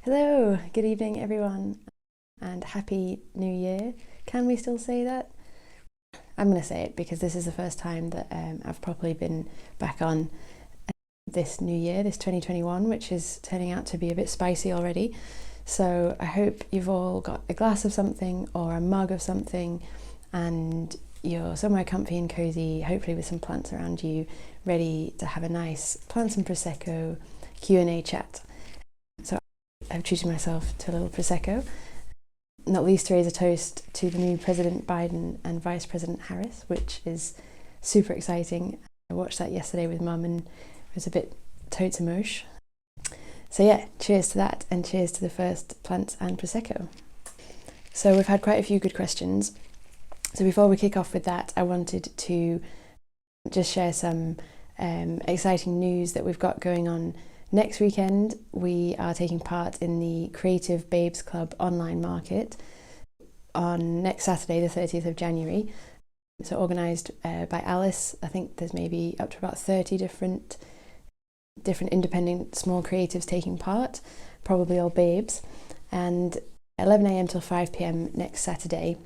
Hello, good evening everyone, and Happy New Year. Can we still say that? I'm going to say it because this is the first time that I've properly been back on this new year, this 2021, which is turning out to be a bit spicy already. So I hope you've all got a glass of something or a mug of something and you're somewhere comfy and cozy, hopefully with some plants around you, ready to have a nice Plants and Prosecco Q&A chat. So I've treated myself to a little Prosecco, not least to raise a toast to the new President Biden and Vice President Harris, which is super exciting. I watched that yesterday with Mum and it was a bit totes emotion. So yeah, cheers to that and cheers to the first Plants and Prosecco. So we've had quite a few good questions. So before we kick off with that, I wanted to just share some exciting news that we've got going on. Next weekend, we are taking part in the Creative Babes Club online market on next Saturday, the 30th of January. So organised by Alice. I think there's maybe up to about 30 different independent small creatives taking part, probably all babes, and 11 a.m. till 5 p.m. next Saturday.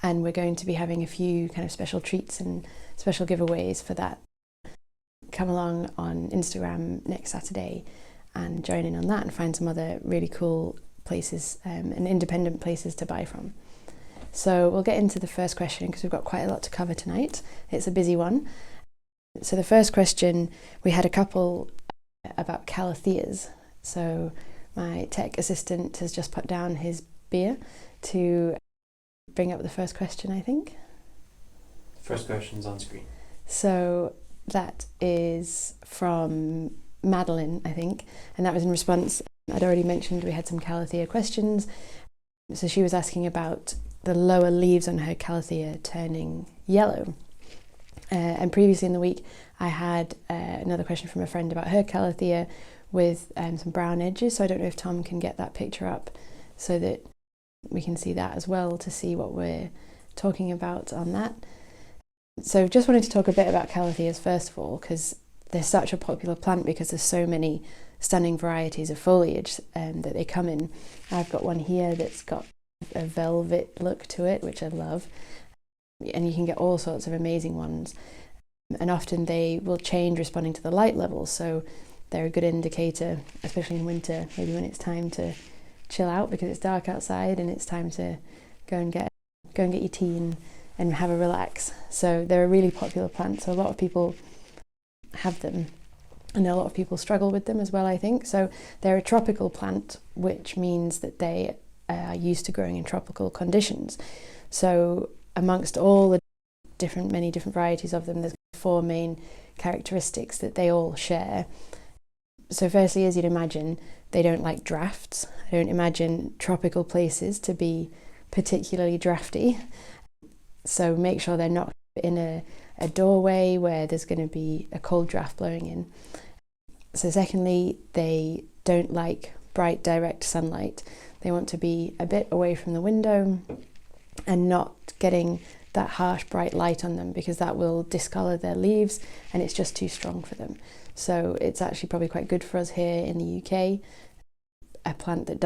And we're going to be having a few kind of special treats and special giveaways for that. Come along on Instagram next Saturday and join in on that and find some other really cool places and independent places to buy from. So we'll get into the first question because we've got quite a lot to cover tonight. It's a busy one. So the first question, we had a couple about Calatheas. So my tech assistant has just put down his beer to bring up the first question, I think. First question's on screen. So that is from Madeline, I think, and that was in response. I'd already mentioned we had some Calathea questions. So she was asking about the lower leaves on her Calathea turning yellow. And previously in the week, I had another question from a friend about her Calathea with some brown edges. So I don't know if Tom can get that picture up so that we can see that as well to see what we're talking about on that. So just wanted to talk a bit about Calatheas first of all, because they're such a popular plant because there's so many stunning varieties of foliage that they come in. I've got one here that's got a velvet look to it, which I love. And you can get all sorts of amazing ones. And often they will change responding to the light levels. So they're a good indicator, especially in winter, maybe when it's time to chill out because it's dark outside and it's time to go and get your tea and have a relax. So they're a really popular plant. So a lot of people have them and a lot of people struggle with them as well, I think. So they're a tropical plant, which means that they are used to growing in tropical conditions. So amongst all the many different varieties of them, there's 4 main characteristics that they all share. So firstly, as you'd imagine, they don't like drafts. I don't imagine tropical places to be particularly drafty. So make sure they're not in a doorway where there's going to be a cold draft blowing in. So secondly, they don't like bright direct sunlight. They want to be a bit away from the window and not getting that harsh bright light on them because that will discolour their leaves and it's just too strong for them. So it's actually probably quite good for us here in the UK. A plant that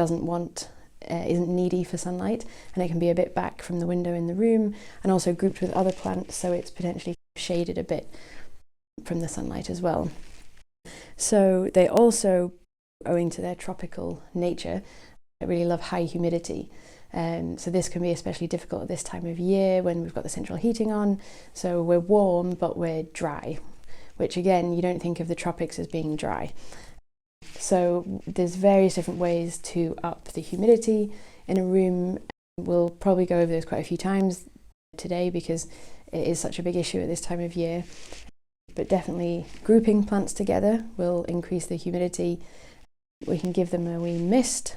isn't needy for sunlight, and it can be a bit back from the window in the room and also grouped with other plants, so it's potentially shaded a bit from the sunlight as well. So they also, owing to their tropical nature, really love high humidity. So this can be especially difficult at this time of year when we've got the central heating on. So we're warm, but we're dry, which again, you don't think of the tropics as being dry. So there's various different ways to up the humidity in a room. We'll probably go over this quite a few times today because it is such a big issue at this time of year. But definitely grouping plants together will increase the humidity. We can give them a wee mist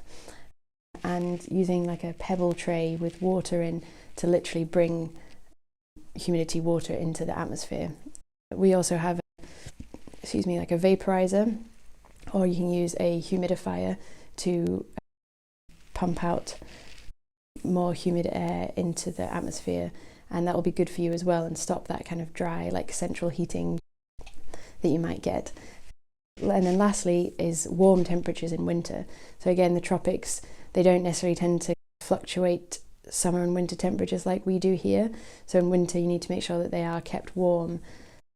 and using like a pebble tray with water in to literally bring humidity water into the atmosphere. We also have like a vaporizer, or you can use a humidifier to pump out more humid air into the atmosphere, and that will be good for you as well and stop that kind of dry, like central heating that you might get. And then lastly is warm temperatures in winter. So again, the tropics, they don't necessarily tend to fluctuate summer and winter temperatures like we do here. So in winter, you need to make sure that they are kept warm.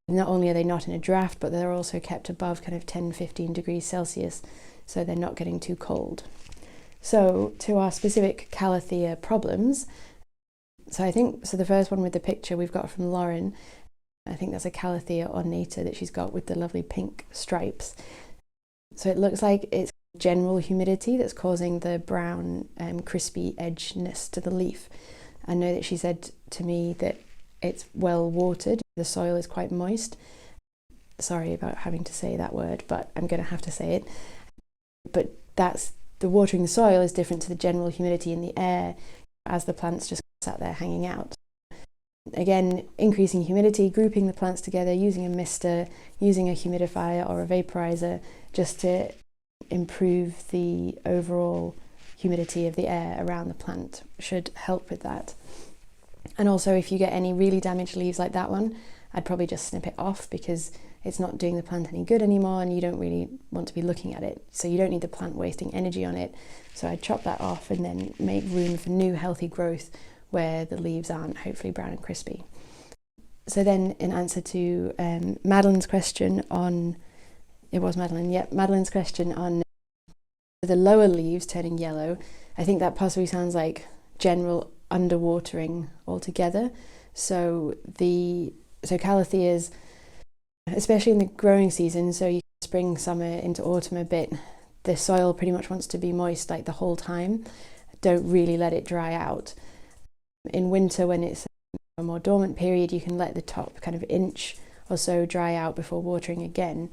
Not only are they not in a draft, but they're also kept above kind of 10-15 degrees Celsius, so they're not getting too cold. So to our specific Calathea problems, so the first one with the picture we've got from Lauren, I think that's a Calathea ornata that she's got with the lovely pink stripes. So it looks like it's general humidity that's causing the brown crispy edginess to the leaf. I know that she said to me that it's well watered, the soil is quite moist. Sorry about having to say that word, but I'm going to have to say it. But that's the watering the soil is different to the general humidity in the air as the plants just sat there hanging out. Again, increasing humidity, grouping the plants together, using a mister, using a humidifier or a vaporizer just to improve the overall humidity of the air around the plant should help with that. And also if you get any really damaged leaves like that one, I'd probably just snip it off because it's not doing the plant any good anymore and you don't really want to be looking at it. So you don't need the plant wasting energy on it. So I'd chop that off and then make room for new healthy growth where the leaves aren't hopefully brown and crispy. So then in answer to Madeline's question on, Madeline's question on the lower leaves turning yellow, I think that possibly sounds like general underwatering altogether. So Calatheas, especially in the growing season, so spring, summer into autumn a bit, the soil pretty much wants to be moist like the whole time. Don't really let it dry out. In winter, when it's a more dormant period, you can let the top kind of inch or so dry out before watering again.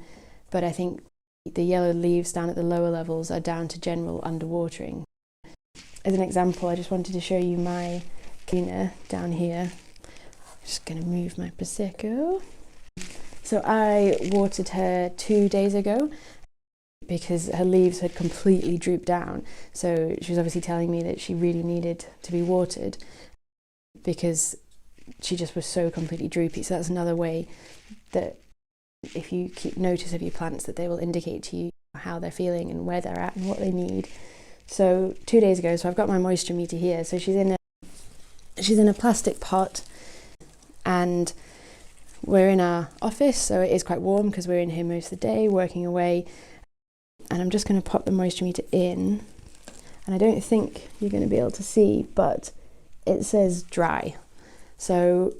But I think the yellow leaves down at the lower levels are down to general underwatering. As an example, I just wanted to show you my cleaner down here. Just going to move my Prosecco. So I watered her 2 days ago because her leaves had completely drooped down. So she was obviously telling me that she really needed to be watered because she just was so completely droopy. So that's another way that if you keep notice of your plants, that they will indicate to you how they're feeling and where they're at and what they need. So 2 days ago, so I've got my moisture meter here. So she's in a plastic pot and we're in our office, so it is quite warm because we're in here most of the day working away. And I'm just going to pop the moisture meter in, and I don't think you're going to be able to see, but it says dry. So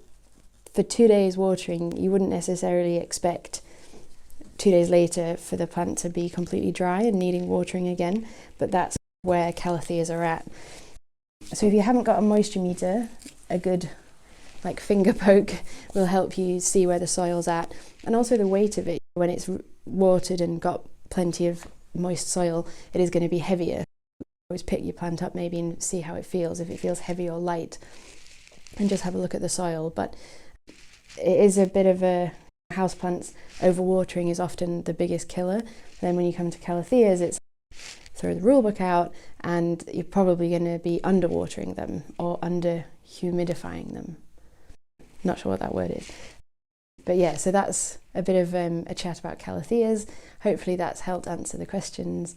for 2 days watering, you wouldn't necessarily expect 2 days later for the plant to be completely dry and needing watering again, but that's where Calatheas are at. So if you haven't got a moisture meter, a good finger poke will help you see where the soil's at, and also the weight of it. When it's watered and got plenty of moist soil, it is going to be heavier. Always pick your plant up maybe and see how it feels, if it feels heavy or light, and just have a look at the soil. But it is a bit of a houseplants, overwatering is often the biggest killer. Then when you come to Calatheas, it's throw the rule book out and you're probably going to be underwatering them or under humidifying them. Not sure what that word is. But yeah, so that's a bit of a chat about Calatheas. Hopefully that's helped answer the questions.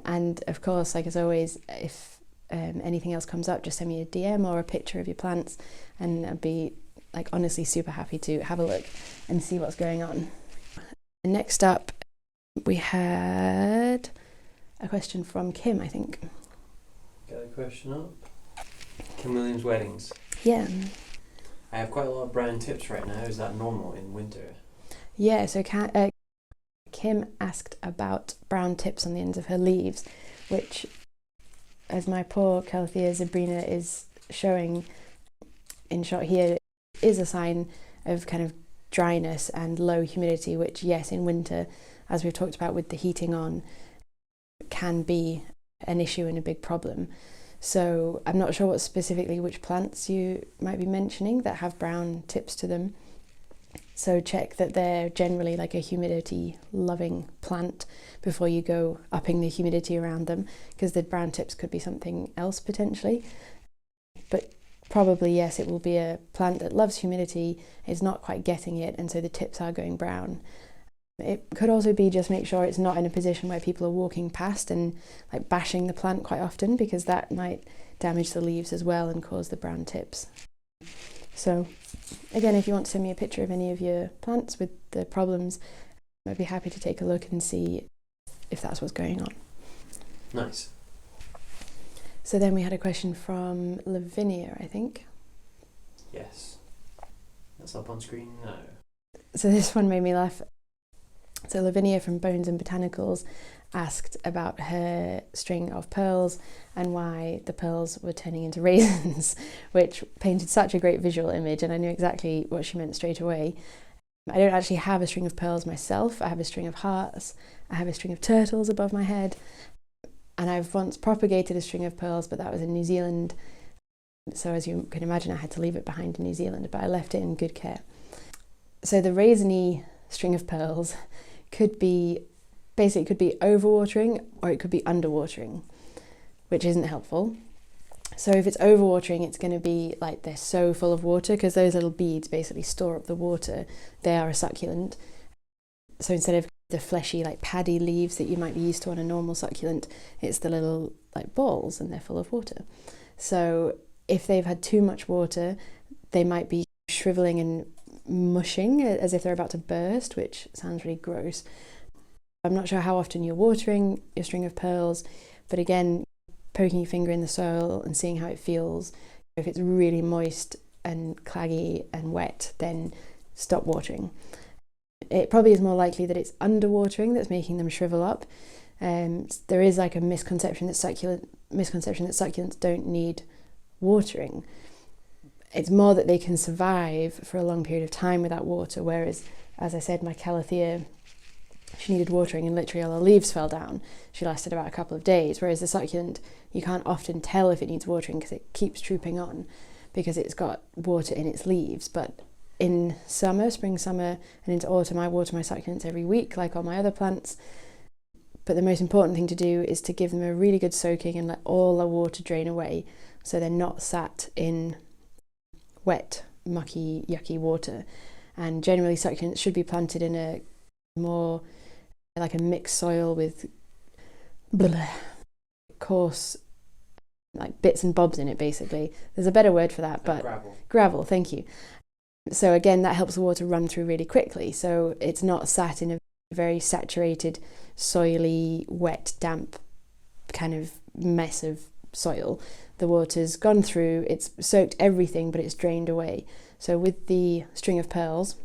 And of course, like as always, if anything else comes up, just send me a DM or a picture of your plants and I'd be honestly super happy to have a look and see what's going on. Next up, we had a question from Kim, I think. Got a question up. Kim Williams weddings. Yeah. I have quite a lot of brown tips right now. Is that normal in winter? Yeah, so Kim asked about brown tips on the ends of her leaves, which, as my poor Calathea zebrina is showing in shot here, is a sign of kind of dryness and low humidity, which, yes, in winter, as we've talked about with the heating on, can be an issue and a big problem. So I'm not sure specifically which plants you might be mentioning that have brown tips to them. So check that they're generally like a humidity loving plant before you go upping the humidity around them, because the brown tips could be something else potentially. But probably, yes, it will be a plant that loves humidity, is not quite getting it, and so the tips are going brown. It could also be just make sure it's not in a position where people are walking past and like bashing the plant quite often, because that might damage the leaves as well and cause the brown tips. So again, if you want to send me a picture of any of your plants with the problems, I'd be happy to take a look and see if that's what's going on. Nice. So then we had a question from Lavinia, I think. Yes. That's up on screen now. So this one made me laugh. So Lavinia from Bones and Botanicals asked about her string of pearls and why the pearls were turning into raisins, which painted such a great visual image, and I knew exactly what she meant straight away. I don't actually have a string of pearls myself. I have a string of hearts, I have a string of turtles above my head, and I've once propagated a string of pearls, but that was in New Zealand. So as you can imagine, I had to leave it behind in New Zealand, but I left it in good care. So the raisiny string of pearls could be overwatering, or it could be underwatering, which isn't helpful. So if it's overwatering, it's going to be like they're so full of water, because those little beads basically store up the water. They are a succulent. So instead of the fleshy like paddy leaves that you might be used to on a normal succulent, it's the little like balls, and they're full of water. So if they've had too much water, they might be shriveling and mushing as if they're about to burst, which sounds really gross. I'm not sure how often you're watering your string of pearls, but again, poking your finger in the soil and seeing how it feels. If it's really moist and claggy and wet, then stop watering. It probably is more likely that it's underwatering that's making them shrivel up. There is like a misconception that succulents don't need watering. It's more that they can survive for a long period of time without water, whereas, as I said, my Calathea, she needed watering and literally all her leaves fell down. She lasted about a couple of days, whereas the succulent, you can't often tell if it needs watering because it keeps drooping on because it's got water in its leaves. But in summer, spring, summer, and into autumn, I water my succulents every week like all my other plants. But the most important thing to do is to give them a really good soaking and let all the water drain away, so they're not sat in wet, mucky, yucky water. And generally succulents should be planted in a more like a mixed soil with coarse like bits and bobs in it, basically. There's a better word for that, but gravel, thank you. So again, that helps the water run through really quickly, so it's not sat in a very saturated, soily, wet, damp kind of mess of soil. The water's gone through, it's soaked everything, but it's drained away. So with the string of pearls,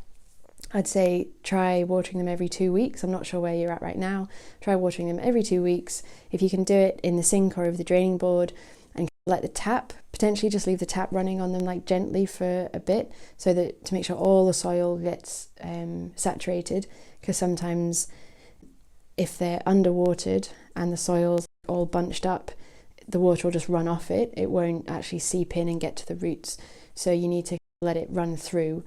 I'd say try watering them every 2 weeks. I'm not sure where you're at right now. Try watering them every 2 weeks. If you can do it in the sink or over the draining board, and let the tap, potentially just leave the tap running on them like gently for a bit, so that to make sure all the soil gets saturated, because sometimes if they're underwatered and the soil's all bunched up, the water will just run off it. It won't actually seep in and get to the roots. So you need to let it run through.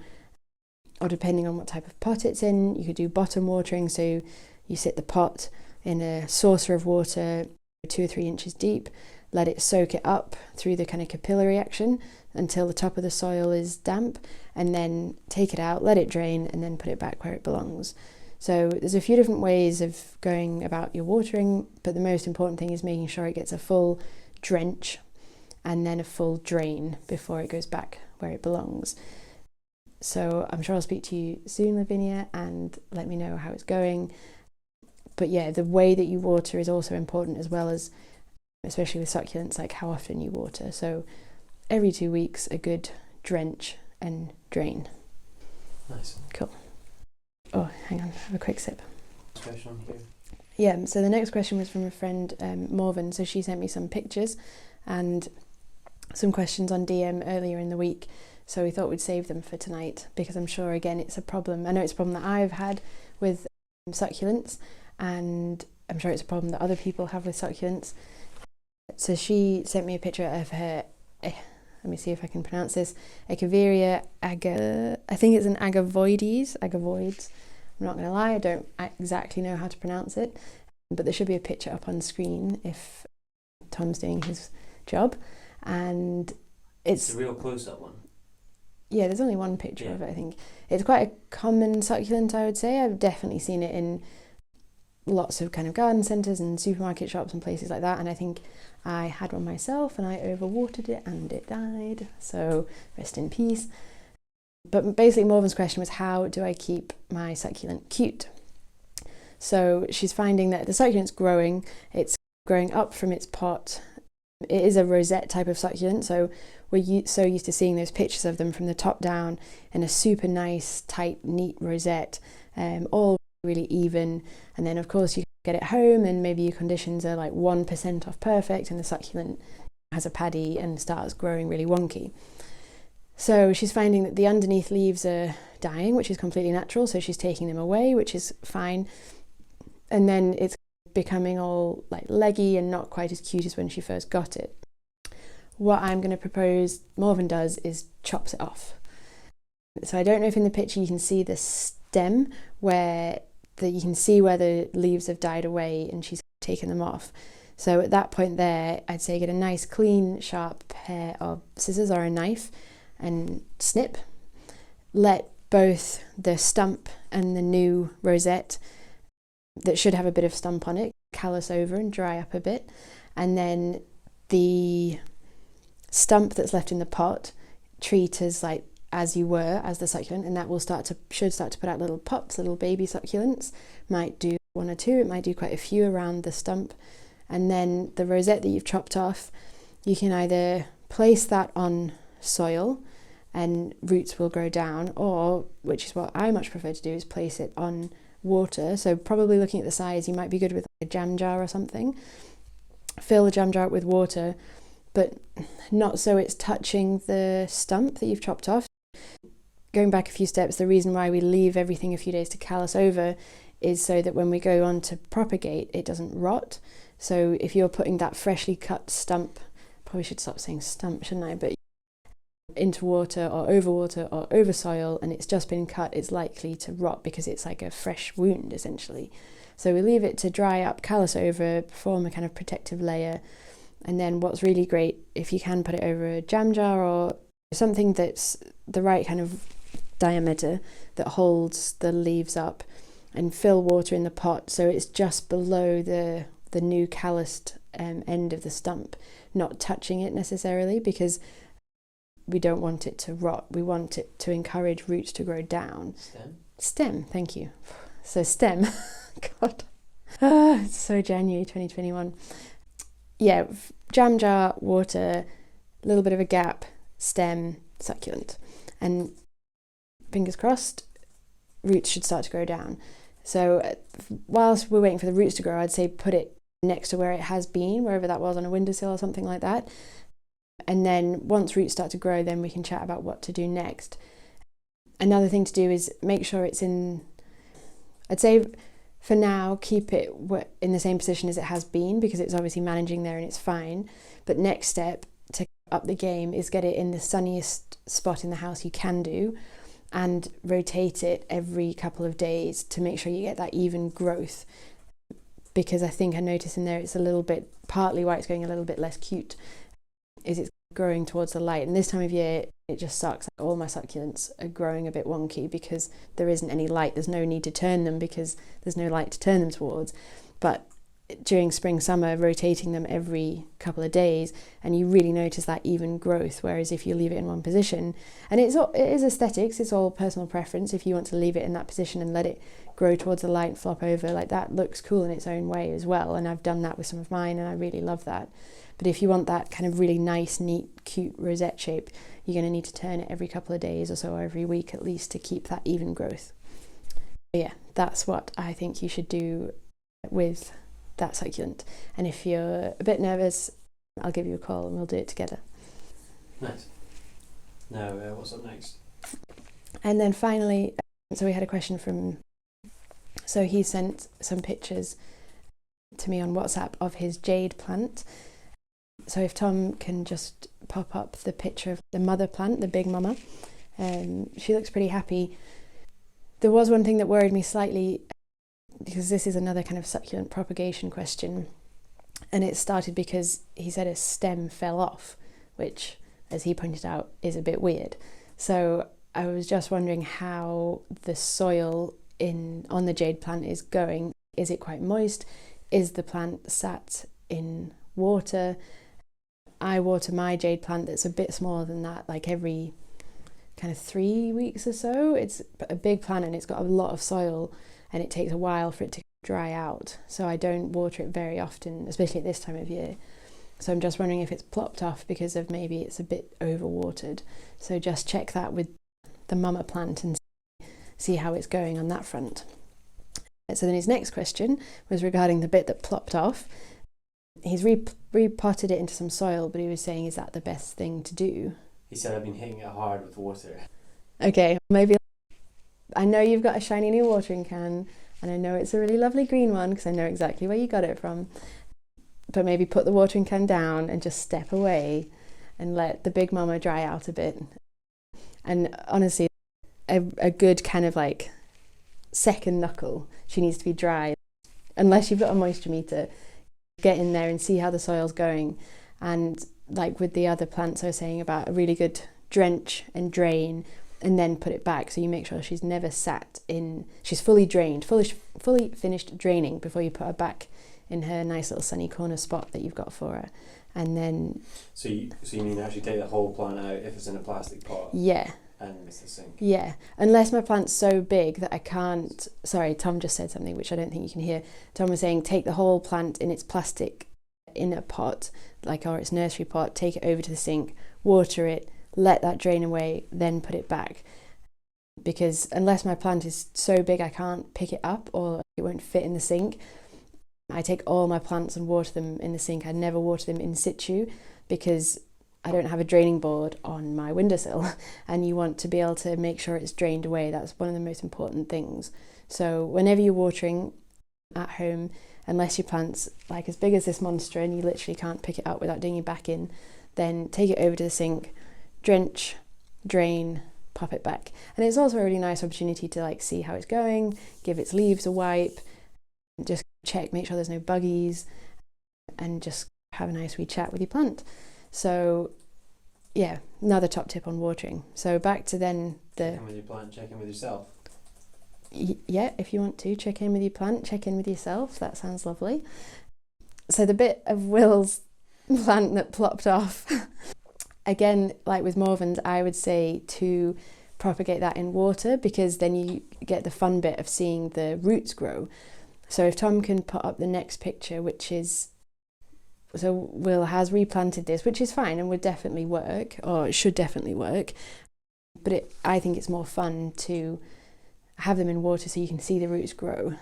Or depending on what type of pot it's in, you could do bottom watering. So you sit the pot in a saucer of water 2 or 3 inches deep, let it soak it up through the kind of capillary action until the top of the soil is damp, and then take it out, let it drain, and then put it back where it belongs. So there's a few different ways of going about your watering, but the most important thing is making sure it gets a full drench and then a full drain before it goes back where it belongs. So I'm sure I'll speak to you soon, Lavinia, and let me know how it's going. But yeah, the way that you water is also important, as well as, especially with succulents, like how often you water. So every 2 weeks, a good drench and drain. Nice. Cool. Oh, hang on, have a quick sip. Question here. Yeah, so the next question was from a friend, Morven. So she sent me some pictures and some questions on DM earlier in the week. So we thought we'd save them for tonight, because I'm sure, again, it's a problem. I know it's a problem that I've had with succulents, and I'm sure it's a problem that other people have with succulents. So she sent me a picture of her, let me see if I can pronounce this, Echeveria I think it's an agavoides. I'm not going to lie, I don't exactly know how to pronounce it, but there should be a picture up on screen if Tom's doing his job. And it's a real close-up one. Yeah, there's only one picture of it, I think. It's quite a common succulent, I would say. I've definitely seen it in lots of kind of garden centres and supermarket shops and places like that, and I think I had one myself and I overwatered it and it died, so rest in peace. But basically Morven's question was, how do I keep my succulent cute? So she's finding that the succulent's growing, it's growing up from its pot. It is a rosette type of succulent, so we're so used to seeing those pictures of them from the top down in a super nice, tight, neat rosette, all really even. And then of course you get it home and maybe your conditions are like 1% off perfect and the succulent has a paddy and starts growing really wonky. So she's finding that the underneath leaves are dying, which is completely natural, so she's taking them away, which is fine. And then it's becoming all like leggy and not quite as cute as when she first got it. What I'm going to propose Morven does is chops it off. So I don't know if in the picture you can see the stem where you can see where the leaves have died away and she's taken them off. So at that point there, I'd say get a nice clean sharp pair of scissors or a knife and snip. Let both the stump and the new rosette that should have a bit of stump on it callus over and dry up a bit, and then the stump that's left in the pot treat as like as you were as the succulent, and that will should start to put out little pops, little baby succulents. Might do 1 or 2, it might do quite a few around the stump. And then the rosette that you've chopped off, you can either place that on soil and roots will grow down, or, which is what I much prefer to do, is place it on water. So probably looking at the size, you might be good with a jam jar or something. Fill the jam jar up with water, but not so it's touching the stump that you've chopped off. Going back a few steps, the reason why we leave everything a few days to callus over is so that when we go on to propagate, it doesn't rot. So if you're putting that freshly cut stump, probably should stop saying stump, shouldn't I, but into water or over soil and it's just been cut, it's likely to rot because it's like a fresh wound essentially. So we leave it to dry up, callus over, form a kind of protective layer, and then what's really great, if you can put it over a jam jar or something that's the right kind of diameter that holds the leaves up, and fill water in the pot so it's just below the new calloused end of the stump, not touching it necessarily, because we don't want it to rot. We want it to encourage roots to grow down. Stem, thank you. So stem, God, it's so January 2021. Yeah, jam jar, water, a little bit of a gap, stem, succulent. And fingers crossed, roots should start to grow down. So whilst we're waiting for the roots to grow, I'd say put it next to where it has been, wherever that was, on a windowsill or something like that. And then once roots start to grow, then we can chat about what to do next. Another thing to do is make sure it's in, I'd say for now, keep it in the same position as it has been, because it's obviously managing there and it's fine. But next step to up the game is get it in the sunniest spot in the house you can do, and rotate it every couple of days to make sure you get that even growth. Because I think I noticed in there it's a little bit, partly why it's going a little bit less cute, is it's growing towards the light. And this time of year it just sucks. Like, all my succulents are growing a bit wonky because there isn't any light. There's no need to turn them because there's no light to turn them towards. But during spring, summer, rotating them every couple of days, and you really notice that even growth. Whereas if you leave it in one position, and it is aesthetics, it's all personal preference. If you want to leave it in that position and let it grow towards the light and flop over, like, that looks cool in its own way as well. And I've done that with some of mine and I really love that. But if you want that kind of really nice, neat, cute rosette shape, you're going to need to turn it every couple of days or so, or every week at least, to keep that even growth. But yeah, that's what I think you should do with that succulent. And if you're a bit nervous, I'll give you a call and we'll do it together. Nice. Now, what's up next? And then finally, so we had a question from, so he sent some pictures to me on WhatsApp of his jade plant. So if Tom can just pop up the picture of the mother plant, the big mama, she looks pretty happy. There was one thing that worried me slightly, because this is another kind of succulent propagation question, and it started because he said a stem fell off, which, as he pointed out, is a bit weird. So I was just wondering how the soil on the jade plant is going. Is it quite moist? Is the plant sat in water? I water my jade plant that's a bit smaller than that, like every kind of 3 weeks or so. It's a big plant and it's got a lot of soil and it takes a while for it to dry out. So I don't water it very often, especially at this time of year. So I'm just wondering if it's plopped off because of maybe it's a bit overwatered. So just check that with the mama plant and see how it's going on that front. So then his next question was regarding the bit that plopped off. He's repotted it into some soil, but he was saying, is that the best thing to do? He said, I've been hitting it hard with water. Okay, maybe. I know you've got a shiny new watering can, and I know it's a really lovely green one because I know exactly where you got it from. But maybe put the watering can down and just step away and let the big mama dry out a bit. And honestly, a good kind of like second knuckle, she needs to be dry. Unless you've got a moisture meter, get in there and see how the soil's going. And like with the other plants I was saying about a really good drench and drain and then put it back, so you make sure she's never sat in, she's fully drained, fully finished draining before you put her back in her nice little sunny corner spot that you've got for her. And then so you mean actually take the whole plant out if it's in a plastic pot? Yeah. And it's the sink? Yeah, unless my plant's so big that I can't. Sorry, Tom just said something which I don't think you can hear. Tom was saying take the whole plant in its plastic in a pot, like, or its nursery pot, take it over to the sink, water it, let that drain away, then put it back. Because unless my plant is so big I can't pick it up or it won't fit in the sink, I take all my plants and water them in the sink. I never water them in situ because I don't have a draining board on my windowsill, and you want to be able to make sure it's drained away. That's one of the most important things. So whenever you're watering at home, unless your plant's like as big as this monster and you literally can't pick it up without digging back in, then take it over to the sink, drench, drain, pop it back. And it's also a really nice opportunity to like see how it's going, give its leaves a wipe, just check, make sure there's no buggies, and just have a nice wee chat with your plant. So yeah, another top tip on watering. So back to then the... Check in with your plant, check in with yourself. Yeah, if you want to, check in with your plant, check in with yourself. That sounds lovely. So the bit of Will's plant that plopped off, again, like with Morven's, I would say to propagate that in water because then you get the fun bit of seeing the roots grow. So if Tom can put up the next picture, which is... So Will has replanted this, which is fine and would definitely work, or it should definitely work. But I think it's more fun to have them in water so you can see the roots grow.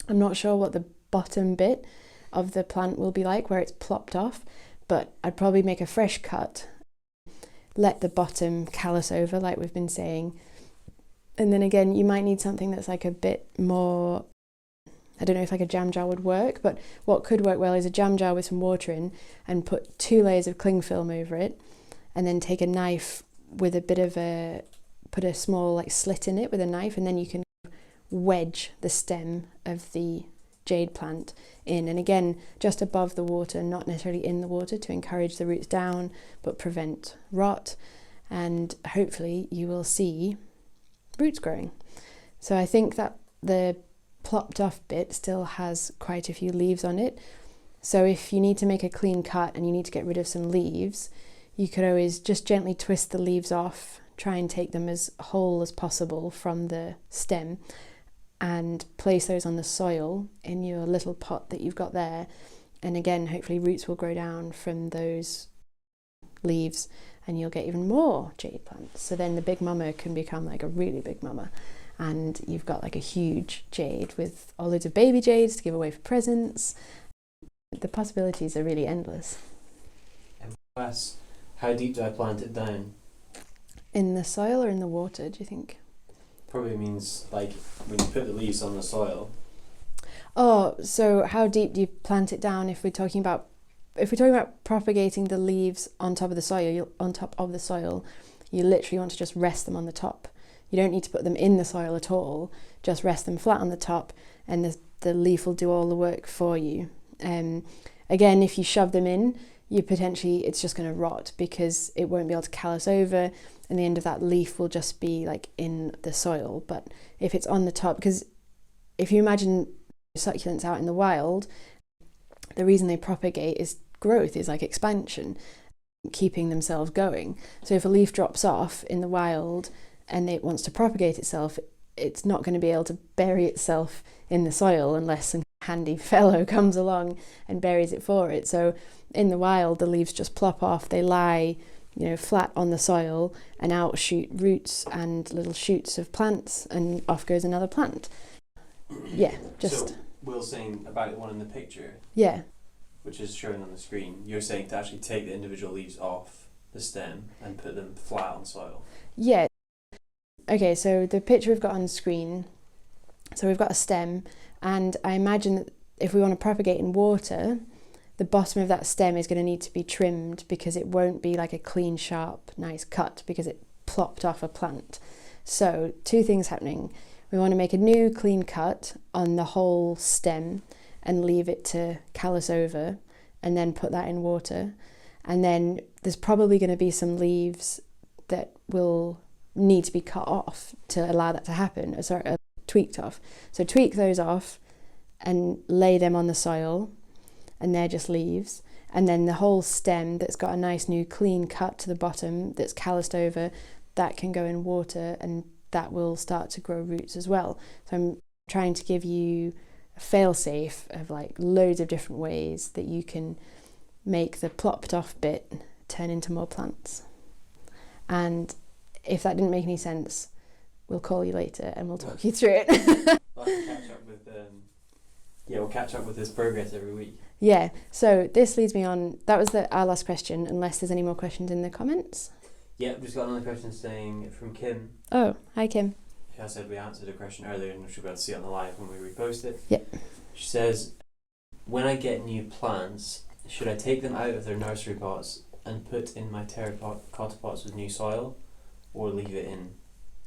I'm not sure what the bottom bit of the plant will be like where it's plopped off, but I'd probably make a fresh cut, let the bottom callus over like we've been saying. And then again, you might need something that's like a bit more... I don't know if like a jam jar would work, but what could work well is a jam jar with some water in and put 2 layers of cling film over it, and then take a knife with a bit of put a small like slit in it with a knife, and then you can wedge the stem of the jade plant in, and again just above the water, not necessarily in the water, to encourage the roots down but prevent rot, and hopefully you will see roots growing. So I think that the plopped off bit still has quite a few leaves on it, so if you need to make a clean cut and you need to get rid of some leaves, you could always just gently twist the leaves off, try and take them as whole as possible from the stem, and place those on the soil in your little pot that you've got there, and again hopefully roots will grow down from those leaves and you'll get even more jade plants. So then the big mama can become like a really big mama, and you've got like a huge jade with all loads of baby jades to give away for presents. The possibilities are really endless. And how deep do I plant it down? In the soil or in the water, do you think? Probably means like when you put the leaves on the soil. Oh, so how deep do you plant it down if we're talking about propagating the leaves on top of the soil, you literally want to just rest them on the top. You don't need to put them in the soil at all, just rest them flat on the top, and the leaf will do all the work for you. Again, if you shove them in, it's just going to rot because it won't be able to callus over, and the end of that leaf will just be like in the soil. But if it's on the top, because if you imagine succulents out in the wild, the reason they propagate is growth, is like expansion, keeping themselves going. So if a leaf drops off in the wild and it wants to propagate itself, it's not going to be able to bury itself in the soil unless some handy fellow comes along and buries it for it. So in the wild, the leaves just plop off, they lie, flat on the soil, and out shoot roots and little shoots of plants, and off goes another plant. Yeah, just... So, Will's saying about the one in the picture, yeah, which is shown on the screen, you're saying to actually take the individual leaves off the stem and put them flat on soil. Yeah. Okay, so the picture we've got on screen, so we've got a stem, and I imagine that if we want to propagate in water, the bottom of that stem is going to need to be trimmed because it won't be like a clean, sharp, nice cut because it plopped off a plant. So 2 things happening. We want to make a new clean cut on the whole stem and leave it to callus over, and then put that in water. And then there's probably going to be some leaves that will need to be cut off to allow that to happen, tweaked off. So tweak those off and lay them on the soil, and they're just leaves. And then the whole stem that's got a nice new clean cut to the bottom that's calloused over, that can go in water, and that will start to grow roots as well. So I'm trying to give you a fail-safe of like loads of different ways that you can make the plopped off bit turn into more plants. And if that didn't make any sense, we'll call you later and we'll talk you through it. We'll catch up with this progress every week. Yeah, so this leads me on, that was our last question, unless there's any more questions in the comments. Yeah, we've just got another question saying from Kim. Oh, hi Kim. I said we answered a question earlier and she'll be able to see it on the live when we repost it. Yeah. She says, when I get new plants, should I take them out of their nursery pots and put in my terracotta pots with new soil, or leave it in?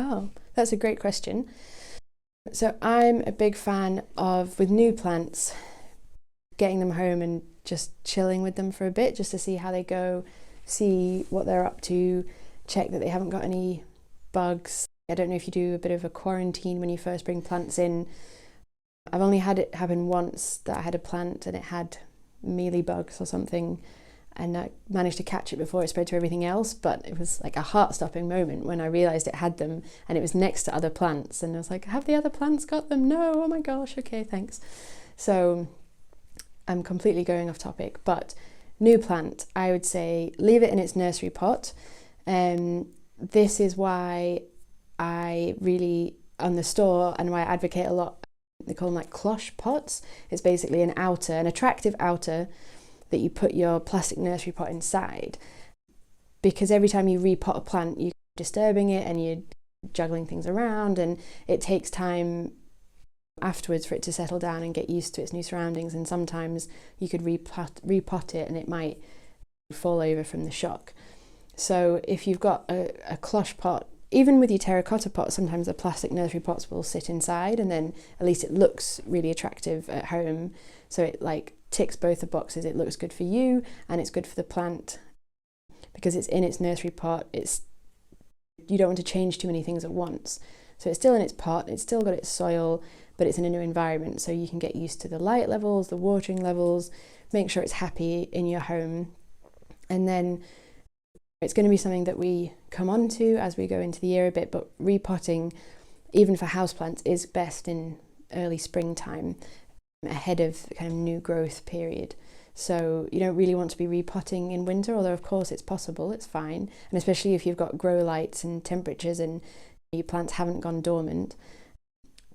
Oh, that's a great question. So I'm a big fan of, with new plants, getting them home and just chilling with them for a bit, just to see how they go, see what they're up to, check that they haven't got any bugs. I don't know if you do a bit of a quarantine when you first bring plants in. I've only had it happen once, that I had a plant and it had mealy bugs or something, and I managed to catch it before it spread to everything else, but it was like a heart-stopping moment when I realised it had them, and it was next to other plants, and I was like, have the other plants got them? No, oh my gosh, okay, thanks. So I'm completely going off topic, but new plant, I would say leave it in its nursery pot. This is why I really, on the store, and why I advocate a lot, they call them like cloche pots. It's basically an attractive outer that you put your plastic nursery pot inside, because every time you repot a plant, you're disturbing it and you're juggling things around, and it takes time afterwards for it to settle down and get used to its new surroundings, and sometimes you could repot it and it might fall over from the shock. So if you've got a cloche pot, even with your terracotta pot, sometimes the plastic nursery pots will sit inside, and then at least it looks really attractive at home. So it like ticks both the boxes. It looks good for you and it's good for the plant because it's in its nursery pot. You don't want to change too many things at once. So it's still in its pot, it's still got its soil, but it's in a new environment, so you can get used to the light levels, the watering levels, make sure it's happy in your home. And then it's going to be something that we come on to as we go into the year a bit, but repotting, even for houseplants, is best in early springtime, ahead of the kind of new growth period. So you don't really want to be repotting in winter, although of course it's possible, it's fine. And especially if you've got grow lights and temperatures and your plants haven't gone dormant.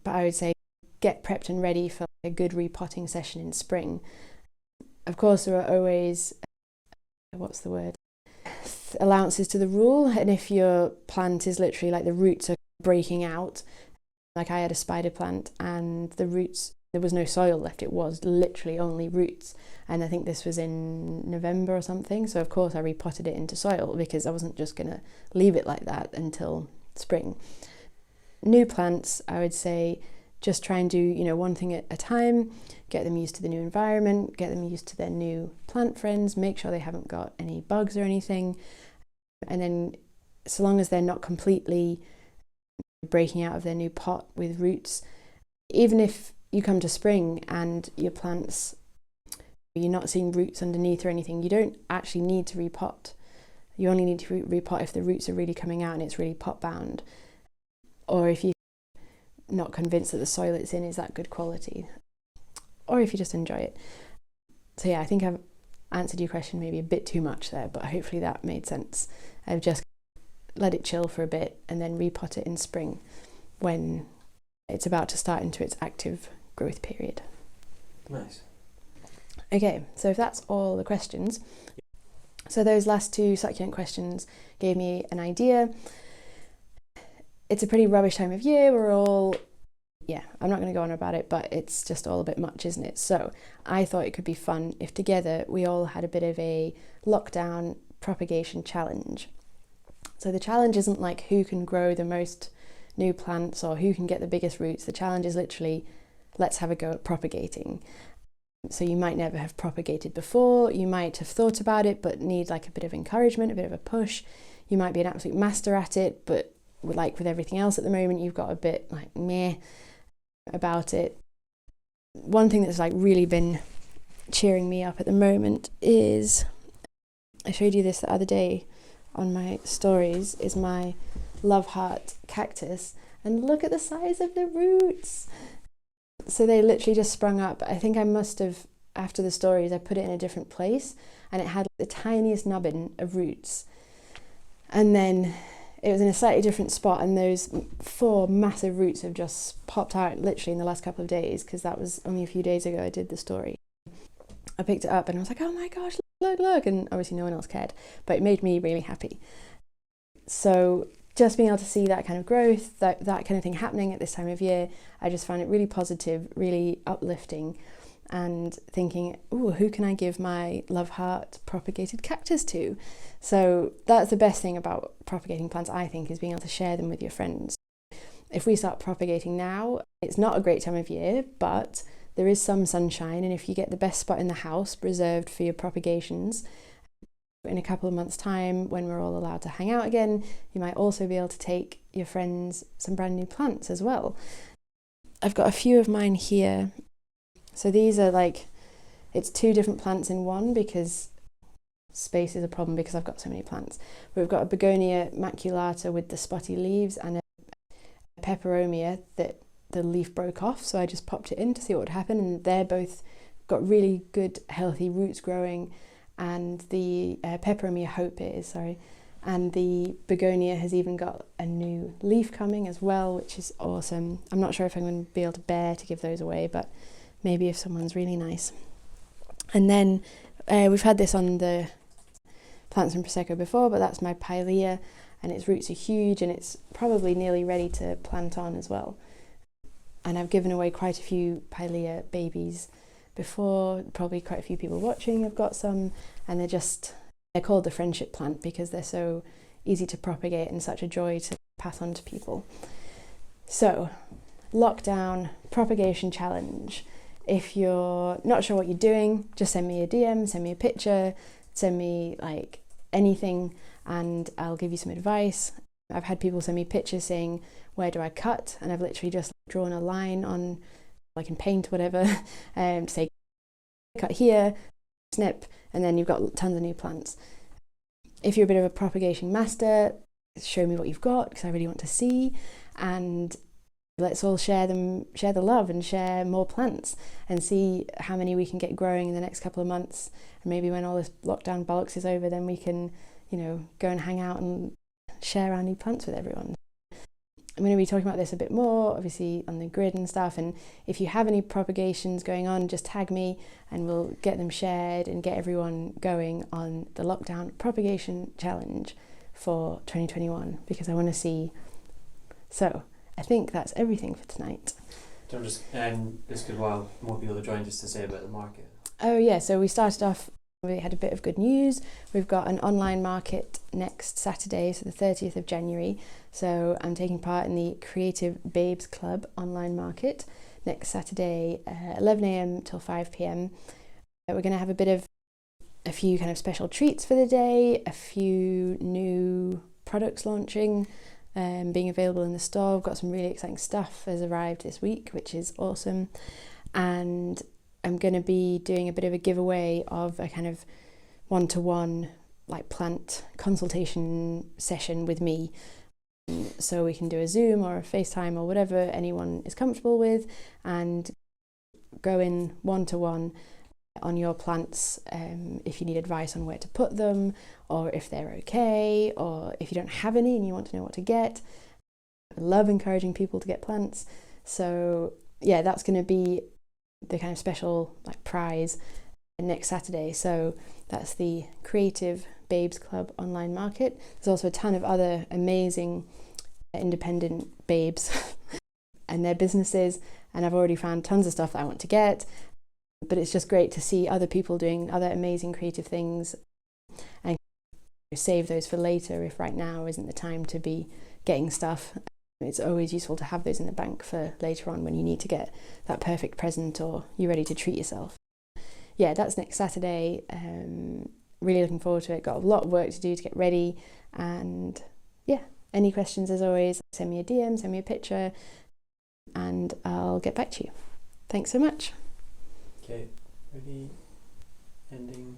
But I would say get prepped and ready for a good repotting session in spring. Of course, there are always, allowances to the rule. And if your plant is literally like the roots are breaking out, like I had a spider plant and the roots, there was no soil left, it was literally only roots. And I think this was in November or something. So of course I repotted it into soil because I wasn't just going to leave it like that until spring. New plants, I would say, just try and do, you know, one thing at a time, get them used to the new environment, get them used to their new plant friends, make sure they haven't got any bugs or anything. And then so long as they're not completely breaking out of their new pot with roots, even if you come to spring and your plants, you're not seeing roots underneath or anything, you don't actually need to repot. You only need to repot if the roots are really coming out and it's really pot bound, or if you're not convinced that the soil it's in is that good quality, or if you just enjoy it. So yeah, I think I've answered your question maybe a bit too much there, but hopefully that made sense. I've just let it chill for a bit and then repot it in spring when it's about to start into its active growth period. Nice. Okay, so if that's all the questions, so those last two succulent questions gave me an idea. It's a pretty rubbish time of year. We're all, I'm not going to go on about it, but it's just all a bit much, isn't it? So I thought it could be fun if together we all had a bit of a lockdown propagation challenge. So the challenge isn't like who can grow the most new plants or who can get the biggest roots. The challenge is literally, let's have a go at propagating. So you might never have propagated before, you might have thought about it but need like a bit of encouragement, a bit of a push. You might be an absolute master at it, but like with everything else at the moment, you've got a bit like meh about it. One thing that's like really been cheering me up at the moment is, I showed you this the other day on my stories, is my love heart cactus, and look at the size of the roots. So they literally just sprung up. I think I must have, after the stories, I put it in a different place and it had the tiniest nubbin of roots. And then it was in a slightly different spot and those 4 massive roots have just popped out literally in the last couple of days, because that was only a few days ago I did the story. I picked it up and I was like, oh my gosh, look, and obviously no one else cared, but it made me really happy. So just being able to see that kind of growth, that kind of thing happening at this time of year, I just found it really positive, really uplifting, and thinking, ooh, who can I give my love heart propagated cactus to? So that's the best thing about propagating plants, I think, is being able to share them with your friends. If we start propagating now, it's not a great time of year, but there is some sunshine, and if you get the best spot in the house reserved for your propagations, in a couple of months' time, when we're all allowed to hang out again, you might also be able to take your friends some brand new plants as well. I've got a few of mine here. So these are like, it's 2 different plants in one because space is a problem because I've got so many plants. We've got a begonia maculata with the spotty leaves and a peperomia that the leaf broke off. So I just popped it in to see what would happen, and they're both got really good, healthy roots growing. And the peperomia hope and the begonia has even got a new leaf coming as well, which is awesome. I'm not sure if I'm going to be able to bear to give those away, but maybe if someone's really nice. And then we've had this on the Plants Prosecco before, but that's my pilea, and its roots are huge and it's probably nearly ready to plant on as well. And I've given away quite a few pilea babies before, probably quite a few people watching have got some, and they're called the friendship plant because they're so easy to propagate and such a joy to pass on to people. So, lockdown propagation challenge. If you're not sure what you're doing, just send me a DM, send me a picture, send me like anything, and I'll give you some advice. I've had people send me pictures saying, where do I cut? And I've literally just drawn a line on, like in paint, whatever, to say, cut here, snip, and then you've got tons of new plants. If you're a bit of a propagation master, show me what you've got, because I really want to see, and let's all share the love and share more plants and see how many we can get growing in the next couple of months. And maybe when all this lockdown bollocks is over, then we can, go and hang out and share our new plants with everyone. I'm going to be talking about this a bit more, obviously, on the grid and stuff. And if you have any propagations going on, just tag me and we'll get them shared and get everyone going on the lockdown propagation challenge for 2021, because I want to see. So I think that's everything for tonight. Just this could allow more people to join, just to say about the market. Oh yeah, so we started off We had a bit of good news. We've got an online market next Saturday, so the 30th of January. So I'm taking part in the Creative Babes Club online market next Saturday, 11 a.m. till 5 p.m. We're going to have a few kind of special treats for the day, a few new products launching, being available in the store. We've got some really exciting stuff has arrived this week, which is awesome. And I'm going to be doing a bit of a giveaway of a kind of one-to-one like plant consultation session with me. So we can do a Zoom or a FaceTime or whatever anyone is comfortable with, and go in one-to-one on your plants, if you need advice on where to put them, or if they're okay, or if you don't have any and you want to know what to get. I love encouraging people to get plants. So yeah, that's going to be the kind of special like prize next Saturday. So that's the Creative Babes Club online market. There's also a ton of other amazing independent babes and their businesses, and I've already found tons of stuff that I want to get. But it's just great to see other people doing other amazing creative things and save those for later if right now isn't the time to be getting stuff. It's always useful to have those in the bank for later on when you need to get that perfect present or you're ready to treat yourself. Yeah, that's next Saturday. Really looking forward to it. Got a lot of work to do to get ready. And yeah, any questions as always, send me a DM, send me a picture, and I'll get back to you. Thanks so much. Okay, ready, ending.